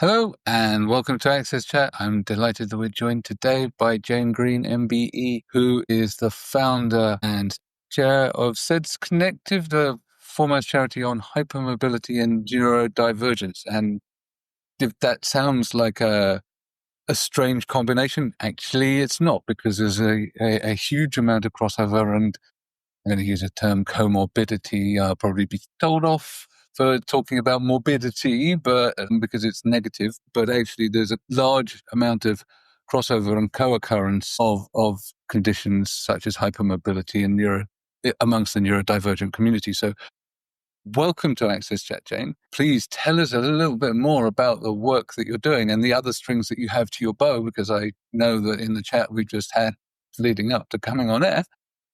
Hello and welcome to Access Chat. I'm delighted that we're joined today by Jane Green MBE, who is the founder and chair of SEDS Connective, the foremost charity on hypermobility and neurodivergence. And if that sounds like a strange combination, actually it's not, because there's a huge amount of crossover, and I'm going to use a term, comorbidity. I'll probably be told off for talking about morbidity, but because it's negative, but actually there's a large amount of crossover and co-occurrence of conditions such as hypermobility and amongst the neurodivergent community. So welcome to Access Chat, Jane. Please tell us a little bit more about the work that you're doing and the other strings that you have to your bow, because I know that in the chat we just had leading up to coming on air,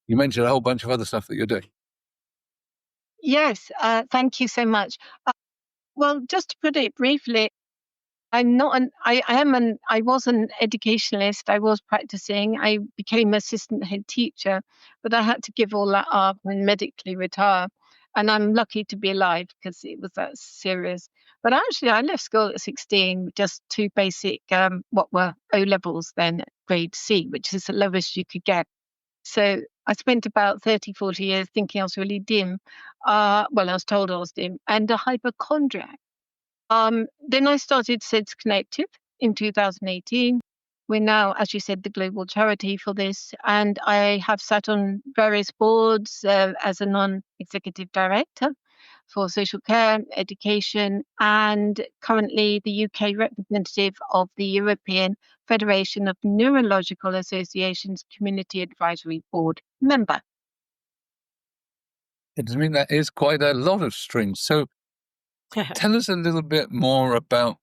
you mentioned a whole bunch of other stuff that you're doing. Yes, thank you so much. Well, just to put it briefly, I was an educationalist. I was practicing. I became assistant head teacher, but I had to give all that up and medically retire. And I'm lucky to be alive because it was that serious. But actually, I left school at 16, just two basic, what were O levels then, grade C, which is the lowest you could get. So I spent about 30, 40 years thinking I was really dim. I was told I was dim and a hypochondriac. Then I started SEDS Connective in 2018. We're now, as you said, the global charity for this. And I have sat on various boards as a non-executive director for social care, education, and currently the UK representative of the European Federation of Neurological Associations Community Advisory Board member. I mean, that is quite a lot of strings. So tell us a little bit more about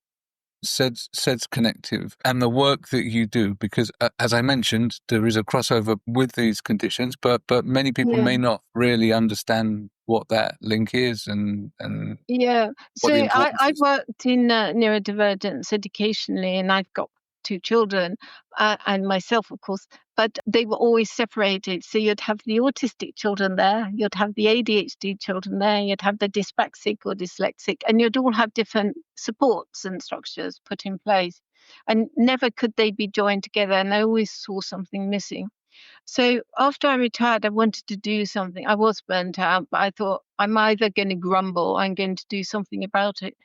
SEDS Connective and the work that you do, because as I mentioned, there is a crossover with these conditions, but many people may not really understand what that link is and So I worked in neurodivergence educationally, and I've got two children and myself, of course, but they were always separated. So you'd have the autistic children there, you'd have the ADHD children there, you'd have the dyspraxic or dyslexic, and you'd all have different supports and structures put in place. And never could they be joined together, and I always saw something missing. So after I retired, I wanted to do something. I was burnt out, but I thought I'm either going to grumble, I'm going to do something about it.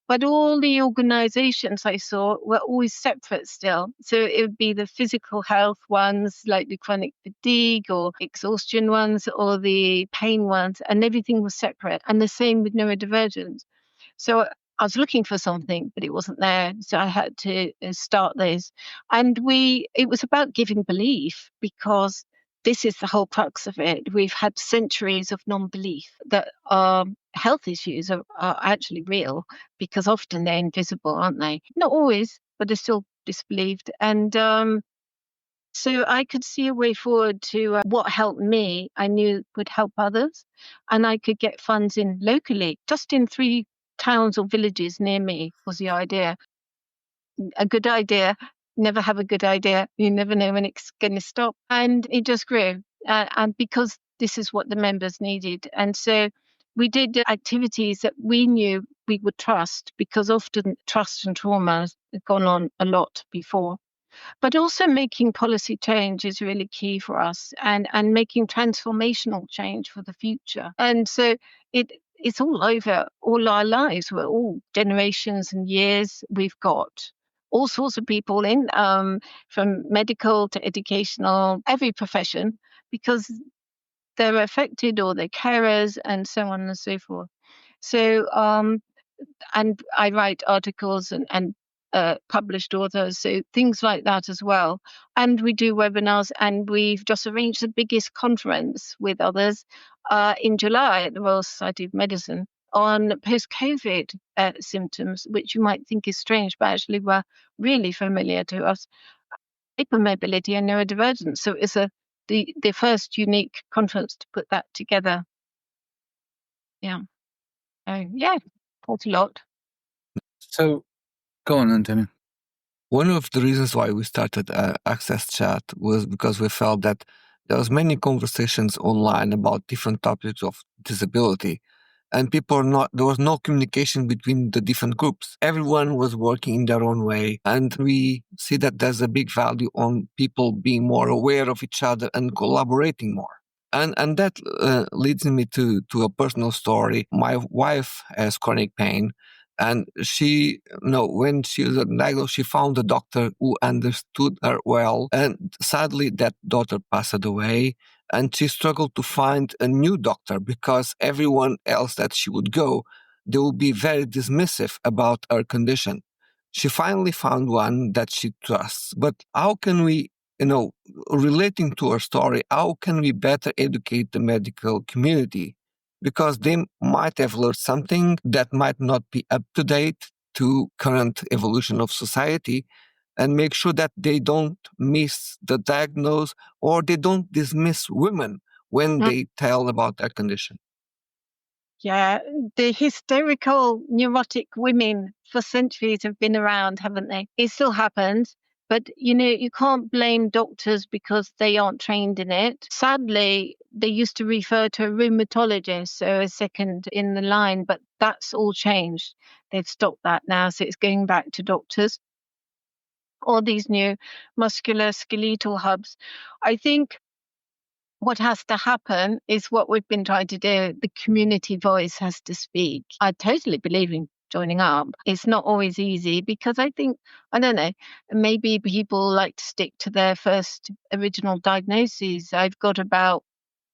But all the organizations I saw were always separate still. So it would be the physical health ones, like the chronic fatigue or exhaustion ones, or the pain ones, and everything was separate. And the same with neurodivergence. So I was looking for something, but it wasn't there. So I had to start this. And it was about giving belief, because this is the whole crux of it. We've had centuries of non-belief that health issues are actually real, because often they're invisible, aren't they? Not always, but they're still disbelieved. And so I could see a way forward to what helped me, I knew would help others. And I could get funds in locally, just in 3 towns or villages near me was the idea. A good idea. Never have a good idea. You never know when it's going to stop. And it just grew. And because this is what the members needed. And so we did activities that we knew we would trust, because often trust and trauma have gone on a lot before. But also making policy change is really key for us, and making transformational change for the future. And so it's all over all our lives. We're all generations and years. We've got all sorts of people in, from medical to educational, every profession, because they're affected or they're carers and so on and so forth. So, and I write articles and published authors, so things like that as well. And we do webinars, and we've just arranged the biggest conference with others in July at the Royal Society of Medicine on post-COVID symptoms, which you might think is strange, but actually were really familiar to us. Hypermobility and Neurodivergence. So it's the first unique conference to put that together. Yeah. Quite a lot. So go on, Antonio. One of the reasons why we started Access Chat was because we felt that there was many conversations online about different topics of disability, and there was no communication between the different groups. Everyone was working in their own way. And we see that there's a big value on people being more aware of each other and collaborating more. And that leads me to a personal story. My wife has chronic pain, and when she was diagnosed, she found a doctor who understood her well. And sadly, that doctor passed away, and she struggled to find a new doctor because everyone else that she would go, they would be very dismissive about her condition. She finally found one that she trusts. But how can we, relating to her story, how can we better educate the medical community? Because they might have learned something that might not be up to date to current evolution of society, and make sure that they don't miss the diagnosis or they don't dismiss women when they tell about their condition. Yeah, the hysterical, neurotic women for centuries have been around, haven't they? It still happens. But, you can't blame doctors because they aren't trained in it. Sadly, they used to refer to a rheumatologist, so a second in the line, but that's all changed. They've stopped that now, so it's going back to doctors. All these new musculoskeletal hubs. I think what has to happen is what we've been trying to do. The community voice has to speak. I totally believe in joining up. It's not always easy because I don't know, maybe people like to stick to their first original diagnoses. I've got about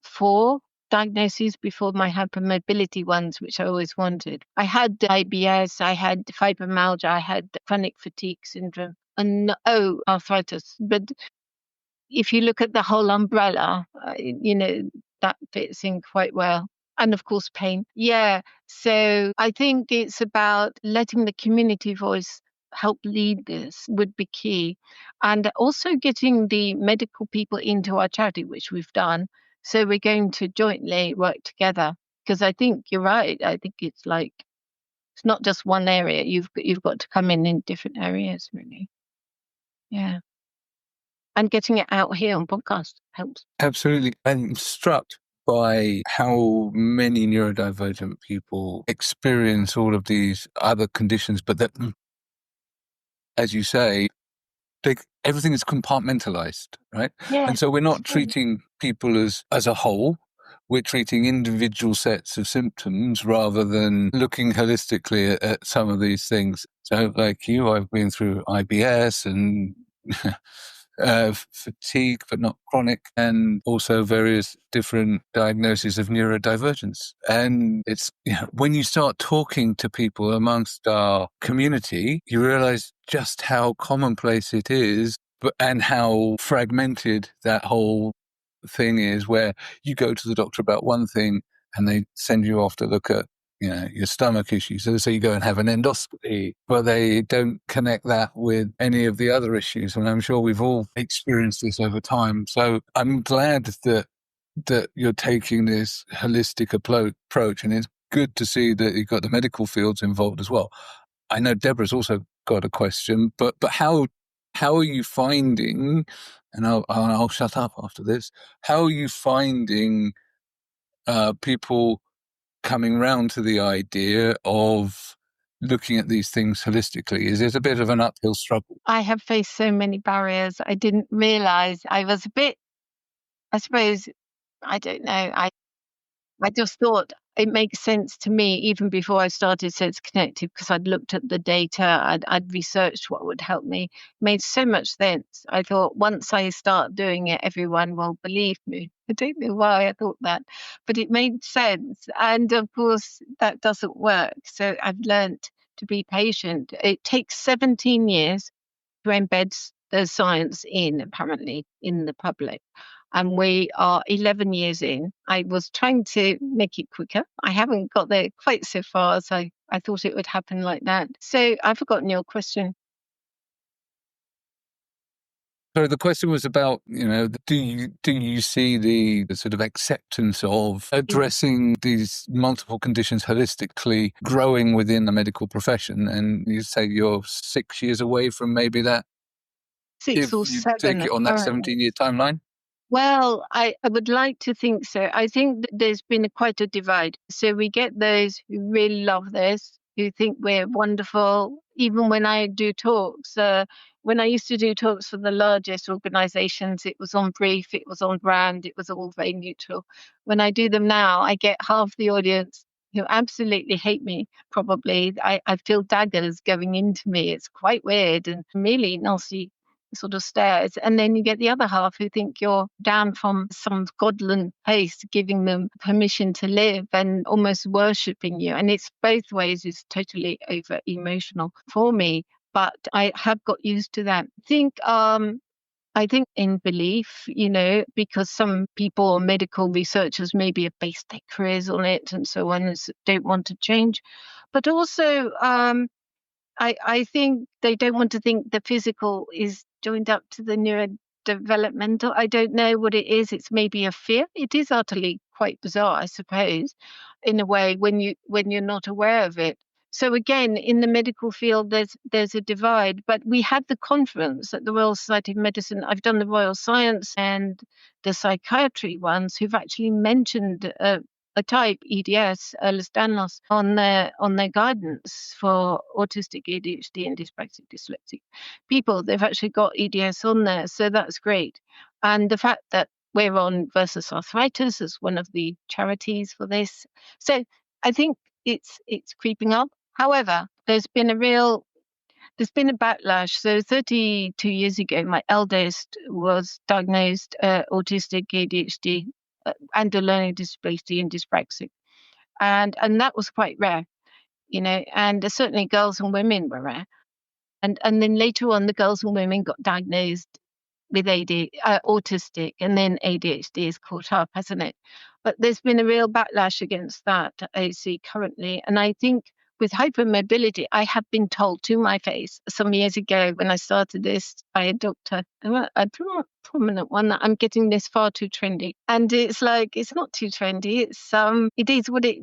4 diagnoses before my hypermobility ones, which I always wanted. I had IBS, I had fibromyalgia, I had chronic fatigue syndrome, and arthritis. But if you look at the whole umbrella, that fits in quite well. And of course, pain. Yeah. So I think it's about letting the community voice help lead this would be key. And also getting the medical people into our charity, which we've done. So we're going to jointly work together. Because I think you're right. I think it's not just one area. You've got to come in different areas, really. Yeah. And getting it out here on podcast helps. Absolutely. I'm struck by how many neurodivergent people experience all of these other conditions, but that, as you say, everything is compartmentalized, right? Yeah. And so we're not treating people as a whole. We're treating individual sets of symptoms rather than looking holistically at some of these things. So like you, I've been through IBS and fatigue, but not chronic, and also various different diagnoses of neurodivergence. And it's, when you start talking to people amongst our community, you realize just how commonplace it is, and how fragmented that whole thing is, where you go to the doctor about one thing and they send you off to look at your stomach issues. So you go and have an endoscopy, but they don't connect that with any of the other issues. And I'm sure we've all experienced this over time. So I'm glad that you're taking this holistic approach, and it's good to see that you've got the medical fields involved as well. I know Deborah's also got a question, but how are you finding, and I'll shut up after this, how are you finding people coming round to the idea of looking at these things holistically? Is it a bit of an uphill struggle? I have faced so many barriers. I didn't realize I was a bit, I suppose, I don't know. I just thought it makes sense to me even before I started SEDS Connective, because I'd looked at the data, I'd researched what would help me. It made so much sense. I thought once I start doing it, everyone will believe me. I don't know why I thought that, but it made sense. And of course, that doesn't work. So I've learned to be patient. It takes 17 years to embed the science apparently, in the public. And we are 11 years in. I was trying to make it quicker. I haven't got there quite so far as I thought it would happen like that. So I've forgotten your question. So the question was about, do you see the sort of acceptance of addressing these multiple conditions holistically growing within the medical profession? And you say you're 6 years away from maybe that. 6 or 7. Take it on that 17-year timeline? Well, I would like to think so. I think that there's been quite a divide. So we get those who really love this, who think we're wonderful. Even when I do talks, when I used to do talks for the largest organizations, it was on brief, it was on brand, it was all very neutral. When I do them now, I get half the audience who absolutely hate me, probably. I feel daggers going into me. It's quite weird and really nasty sort of stares. And then you get the other half who think you're down from some godland place, giving them permission to live and almost worshipping you. And it's both ways. It's totally over emotional for me. But I have got used to that. I think in belief, because some people or medical researchers maybe have based their careers on it and so on, and don't want to change. But also, I think they don't want to think the physical is joined up to the neurodevelopmental. I don't know what it is. It's maybe a fear. It is utterly quite bizarre, I suppose, in a way when you're not aware of it. So again, in the medical field, there's a divide. But we had the conference at the Royal Society of Medicine. I've done the Royal Science and the psychiatry ones who've actually mentioned a type, EDS, Ehlers-Danlos, on their guidance for autistic ADHD and dyspraxic dyslexic people. They've actually got EDS on there, so that's great. And the fact that we're on Versus Arthritis as one of the charities for this. So I think it's creeping up. However, there's been a backlash. So 32 years ago, my eldest was diagnosed autistic ADHD and a learning disability and dyspraxic. And that was quite rare, and certainly girls and women were rare. And then later on, the girls and women got diagnosed with autistic, and then ADHD is caught up, hasn't it? But there's been a real backlash against that, I see currently. And I think with hypermobility, I have been told to my face some years ago when I started this by a doctor, a prominent one, that I'm getting this far too trendy. And it's like, it's not too trendy.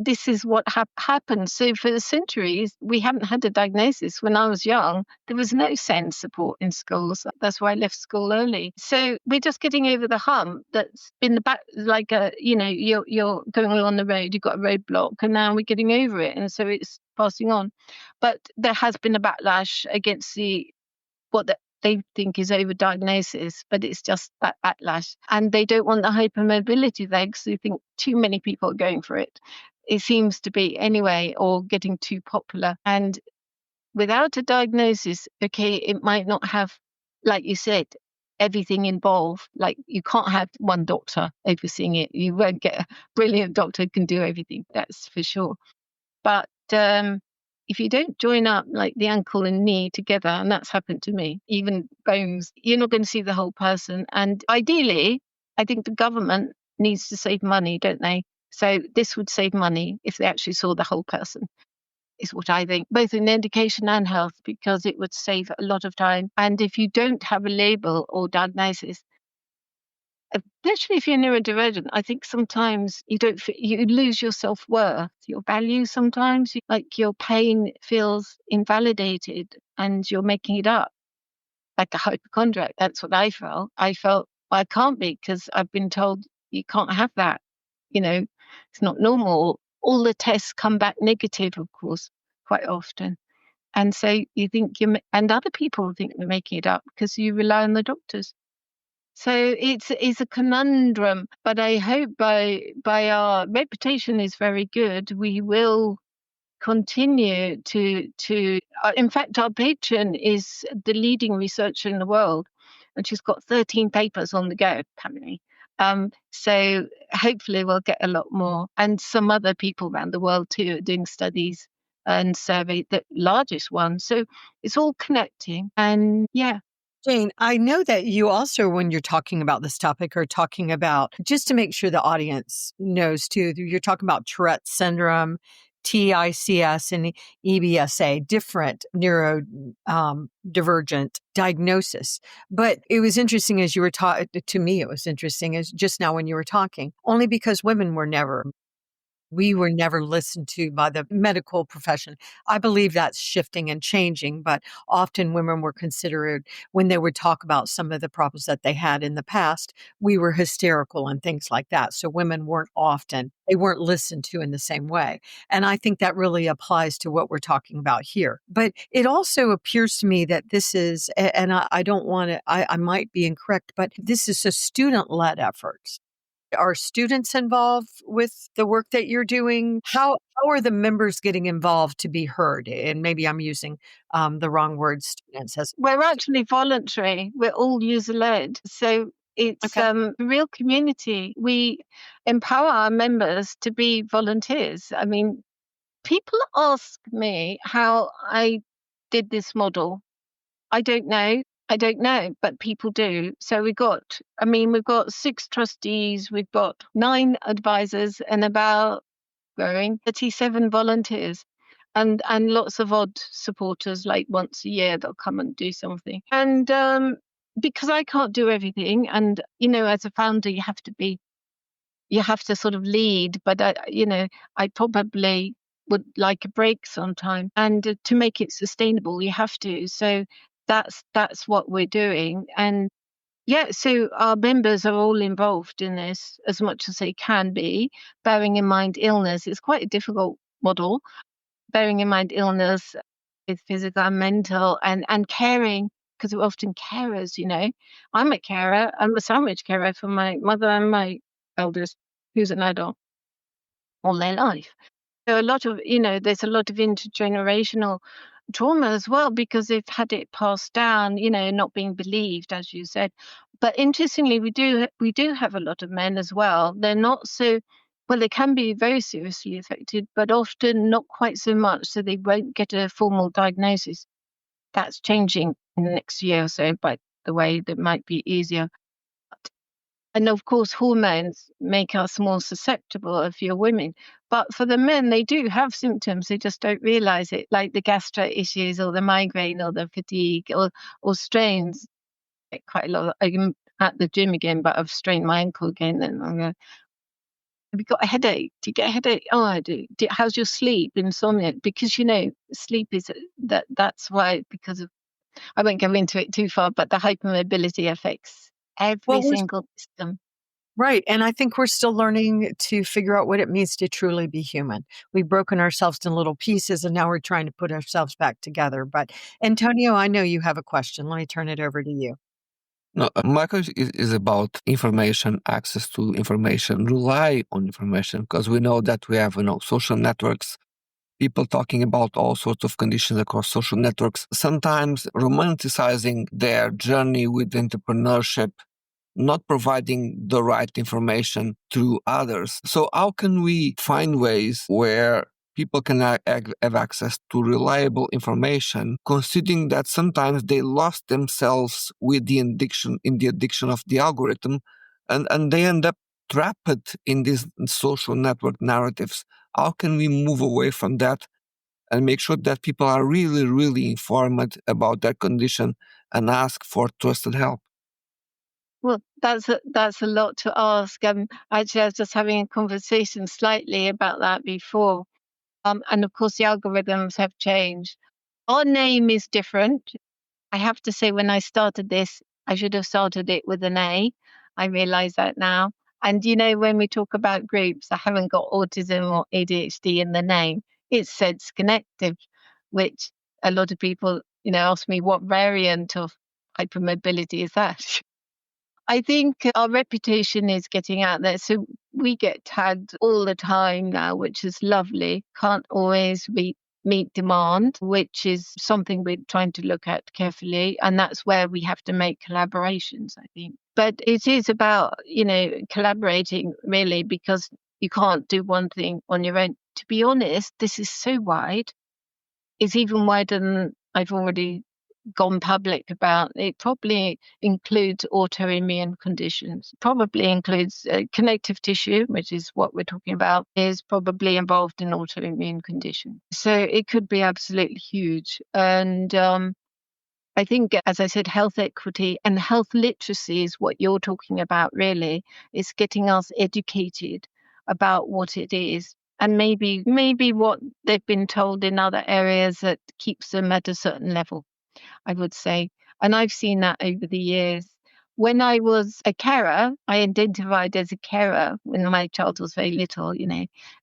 This is what happened. So for the centuries, we haven't had a diagnosis. When I was young, there was no SEND support in schools. That's why I left school early. So we're just getting over the hump that's been the back, like, you're going along the road, you've got a roadblock, and now we're getting over it. And so it's passing on. But there has been a backlash against what they think is overdiagnosis, but it's just that backlash. And they don't want the hypermobility there because they think too many people are going for it. It seems to be anyway, or getting too popular. And without a diagnosis, okay, it might not have, like you said, everything involved. Like, you can't have one doctor overseeing it. You won't get a brilliant doctor who can do everything, that's for sure. But if you don't join up like the ankle and knee together, and that's happened to me, even bones, you're not going to see the whole person. And ideally, I think the government needs to save money, don't they? So this would save money if they actually saw the whole person, is what I think, both in education and health, because it would save a lot of time. And if you don't have a label or diagnosis, especially if you're neurodivergent, I think sometimes you lose your self-worth, your value sometimes. Like, your pain feels invalidated and you're making it up, like a hypochondriac. That's what I felt. I felt, well, I can't be, because I've been told you can't have that. It's not normal. All the tests come back negative, of course, quite often. And so you think and other people think you're making it up because you rely on the doctors. So it's a conundrum, but I hope by our reputation is very good, we will continue to. In fact, our patron is the leading researcher in the world, and she's got 13 papers on the go, apparently. So hopefully we'll get a lot more, and some other people around the world too are doing studies and survey, the largest one. So it's all connecting, and yeah. Jane, I know that you also, when you're talking about this topic, are talking about, just to make sure the audience knows too, you're talking about Tourette's syndrome, TICS, and EBSA, different neurodivergent diagnosis. But it was interesting as you were talking, to me, it was interesting as just now when you were talking, only because women were never We were never listened to by the medical profession. I believe that's shifting and changing, but often women were considered, when they would talk about some of the problems that they had in the past, we were hysterical and things like that. So women they weren't listened to in the same way. And I think that really applies to what we're talking about here. But it also appears to me that this is, and I don't want to, I might be incorrect, but this is a student-led effort. Are students involved with the work that you're doing? How are the members getting involved to be heard? And maybe I'm using the wrong word, students. We're actually voluntary. We're all user-led. So it's a real community. We empower our members to be volunteers. I mean, people ask me how I did this model. I don't know, but people do. So we've got 6 trustees, we've got 9 advisors and about 37 volunteers and lots of odd supporters, like once a year they'll come and do something. And because I can't do everything, and, as a founder, you have to sort of lead, but I probably would like a break sometime. And to make it sustainable, you have to. So that's what we're doing. And yeah, so our members are all involved in this as much as they can be, bearing in mind illness. It's quite a difficult model, bearing in mind illness with physical and mental, and caring, because we're often carers, I'm a carer. I'm a sandwich carer for my mother and my eldest, who's an adult, all their life. So there's a lot of intergenerational trauma as well, because they've had it passed down, not being believed, as you said. But interestingly, we do have a lot of men as well. They're not so, well, they can be very seriously affected, but often not quite so much, so they won't get a formal diagnosis. That's changing in the next year or so, by the way. That might be easier. And of course, hormones make us more susceptible if you're women. But for the men, they do have symptoms. They just don't realize it, like the gastro issues or the migraine or the fatigue or strains. Quite a lot. I'm at the gym again, but I've strained my ankle again. And I'm going, have you got a headache? Do you get a headache? Oh, I do. How's your sleep? Insomnia? Because, sleep is that's why, because of, I won't go into it too far, but the hypermobility affects every single system. Right. And I think we're still learning to figure out what it means to truly be human. We've broken ourselves in little pieces, and now we're trying to put ourselves back together. But Antonio, I know you have a question. Let me turn it over to you. No, my question is about information, access to information, rely on information, because we know that we have, social networks, people talking about all sorts of conditions across social networks, sometimes romanticizing their journey with entrepreneurship, not providing the right information to others. So how can we find ways where people can have access to reliable information, considering that sometimes they lost themselves with the addiction of the algorithm, and they end up trapped in these social network narratives? How can we move away from that and make sure that people are really, really informed about their condition and ask for trusted help? Well, that's a lot to ask. Actually, I was just having a conversation slightly about that before. And of course, the algorithms have changed. Our name is different. I have to say, when I started this, I should have started it with an A. I realize that now. And when we talk about groups, I haven't got autism or ADHD in the name. It's SEDS Connective, which a lot of people, ask me, what variant of hypermobility is that? I think our reputation is getting out there. So we get tagged all the time now, which is lovely. Can't always meet demand, which is something we're trying to look at carefully. And that's where we have to make collaborations, I think. But it is about, collaborating really, because you can't do one thing on your own. To be honest, this is so wide. It's even wider than I've already gone public about. It probably includes autoimmune conditions, probably includes connective tissue, which is what we're talking about, is probably involved in autoimmune conditions. So it could be absolutely huge. And I think, as I said, health equity and health literacy is what you're talking about, really. It's getting us educated about what it is. and maybe what they've been told in other areas that keeps them at a certain level, I would say. And I've seen that over the years. When I was a carer, I identified as a carer when my child was very little,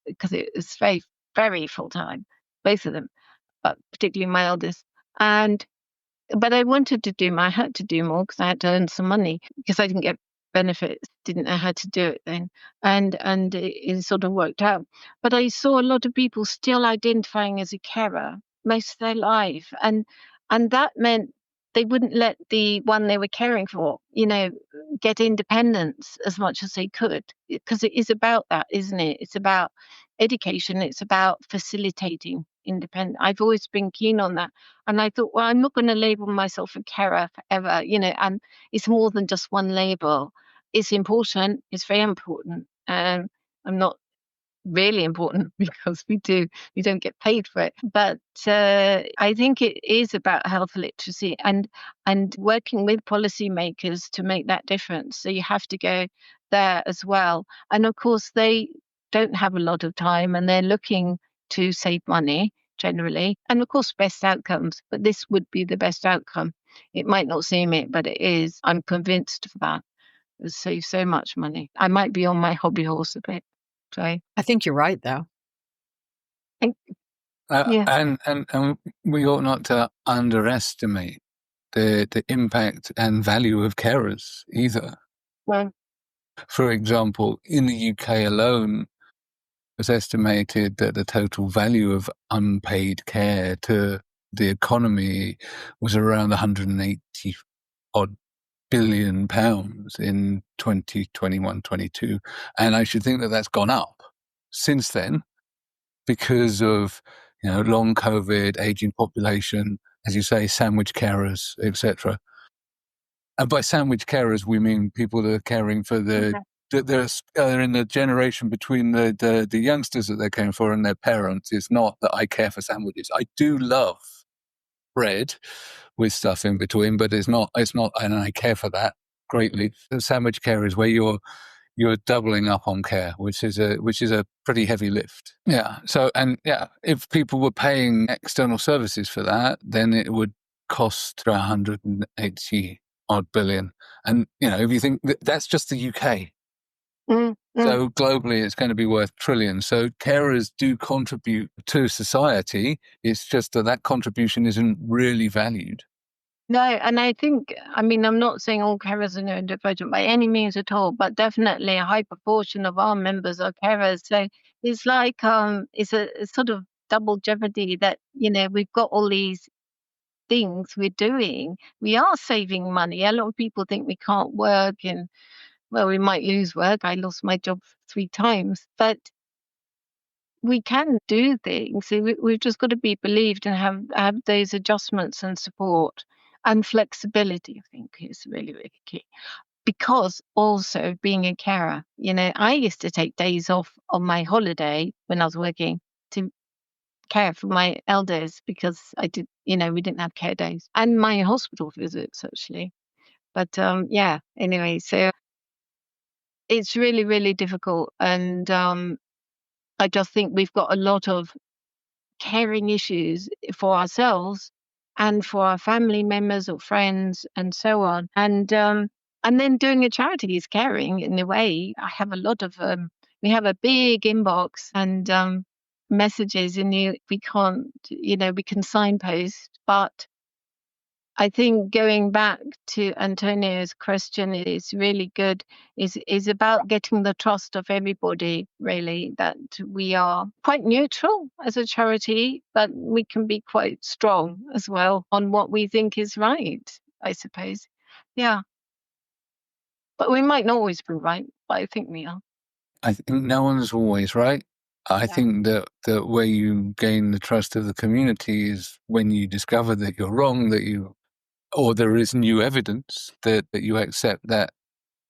because it was very, very full time, both of them, but particularly my eldest. But I I had to do more because I had to earn some money because I didn't get benefits, didn't know how to do it then. And it sort of worked out. But I saw a lot of people still identifying as a carer most of their life. And that meant they wouldn't let the one they were caring for, get independence as much as they could. Because it is about that, isn't it? It's about education. It's about facilitating independence. I've always been keen on that. And I thought, well, I'm not going to label myself a carer forever, and it's more than just one label. It's important. It's very important. I'm not really important because we don't get paid for it. But I think it is about health literacy and working with policymakers to make that difference. So you have to go there as well. And of course, they don't have a lot of time and they're looking to save money generally. And of course, best outcomes. But this would be the best outcome. It might not seem it, but it is. I'm convinced of that. It'll save so much money. I might be on my hobby horse a bit. I think you're right, though. Yeah. And we ought not to underestimate the impact and value of carers either. Well, for example, in the UK alone, it's estimated that the total value of unpaid care to the economy was around 180 odd billion pounds in 2021-22, and I should think that that's gone up since then because of long COVID, aging population, as you say, sandwich carers, etc. And by sandwich carers, we mean people that are caring for they're in the generation between the youngsters that they're caring for and their parents. It's not that I care for sandwiches. I do love bread with stuff in between, but it's not, and I care for that greatly. The sandwich care is where you're doubling up on care, which is a pretty heavy lift. Yeah. So, if people were paying external services for that, then it would cost 180 odd billion. And, if you think that's just the UK. So globally, it's going to be worth trillions. So carers do contribute to society. It's just that contribution isn't really valued. No, and I think, I'm not saying all carers are neurodivergent by any means at all, but definitely a high proportion of our members are carers. So it's like, it's a sort of double jeopardy that, we've got all these things we're doing. We are saving money. A lot of people think we can't work and, well, we might lose work. I lost my job 3 times, but we can do things. We've just got to be believed and have those adjustments and support and flexibility, I think, is really, really key. Because also being a carer, I used to take days off on my holiday when I was working to care for my elders because we didn't have care days and my hospital visits actually. But anyway, so it's really, really difficult. And I just think we've got a lot of caring issues for ourselves and for our family members or friends and so on. And then doing a charity is caring in a way. I have a lot of, we have a big inbox and messages we can't, we can signpost, but I think going back to Antonio's question is really good, is about getting the trust of everybody, really, that we are quite neutral as a charity, but we can be quite strong as well on what we think is right, I suppose. Yeah. But we might not always be right, but I think we are. I think no one's always right. I think that where you gain the trust of the community is when you discover that you're wrong, or there is new evidence that you accept that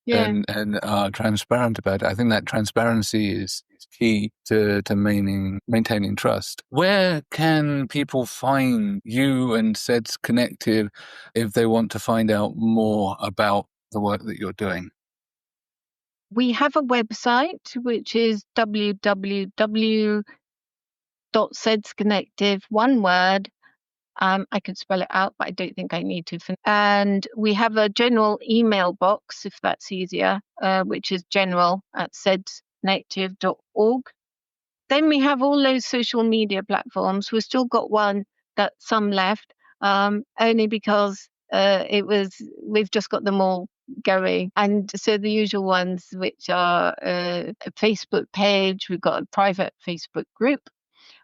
and are transparent about it. I think that transparency is key to maintaining trust. Where can people find you and SEDS Connective if they want to find out more about the work that you're doing? We have a website, which is www.SEDS Connective, one word. I can spell it out, but I don't think I need to. And we have a general email box, if that's easier, which is general@sedsconnective.org. Then we have all those social media platforms. We've still got one that some left, only because we've just got them all going. And so the usual ones, which are a Facebook page, we've got a private Facebook group.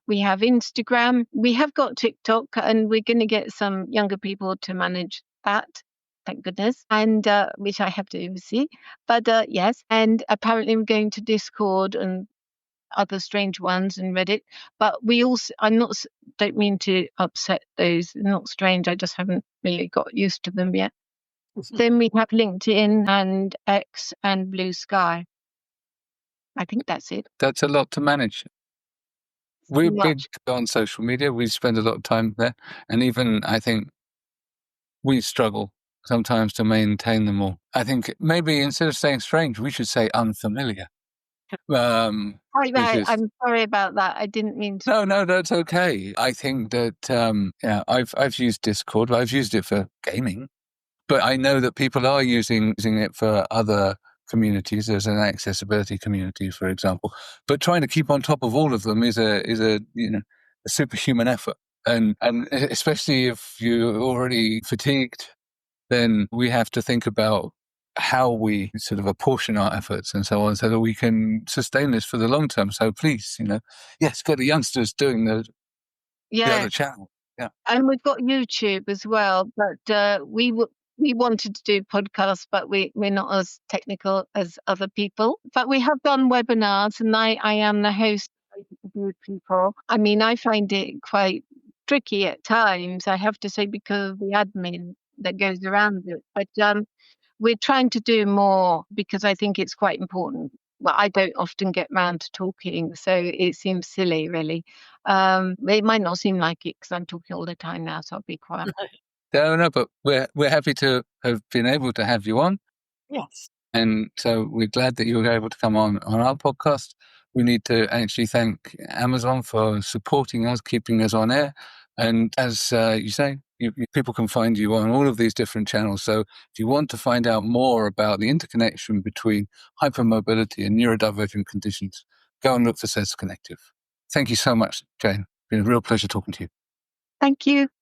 We have Instagram. We have got TikTok, and we're going to get some younger people to manage that. Thank goodness. And which I have to oversee. But yes, and apparently we're going to Discord and other strange ones and Reddit. But we also, don't mean to upset those. They're not strange. I just haven't really got used to them yet. Then we have LinkedIn and X and Blue Sky. I think that's it. That's a lot to manage. We're big on social media. We spend a lot of time there. And even, I think, we struggle sometimes to maintain them all. I think maybe instead of saying strange, we should say unfamiliar. I'm sorry about that. I didn't mean to. No, that's okay. I think that, I've used Discord. I've used it for gaming. But I know that people are using it for other communities. There's an accessibility community, for example. But trying to keep on top of all of them is a superhuman effort. And especially if you're already fatigued, then we have to think about how we sort of apportion our efforts and so on, so that we can sustain this for the long term. So please, yes, get the youngsters doing the other channel. Yeah. And we've got YouTube as well, but we wanted to do podcasts, but we're not as technical as other people. But we have done webinars, and I am the host with people. I mean, I find it quite tricky at times, I have to say, because of the admin that goes around it. But we're trying to do more because I think it's quite important. Well, I don't often get round to talking, so it seems silly, really. It might not seem like it because I'm talking all the time now, so I'll be quiet. No, but we're happy to have been able to have you on. Yes. And so we're glad that you were able to come on our podcast. We need to actually thank Amazon for supporting us, keeping us on air. And as you say, people can find you on all of these different channels. So if you want to find out more about the interconnection between hypermobility and neurodivergent conditions, go and look for SEDS Connective. Thank you so much, Jane. It's been a real pleasure talking to you. Thank you.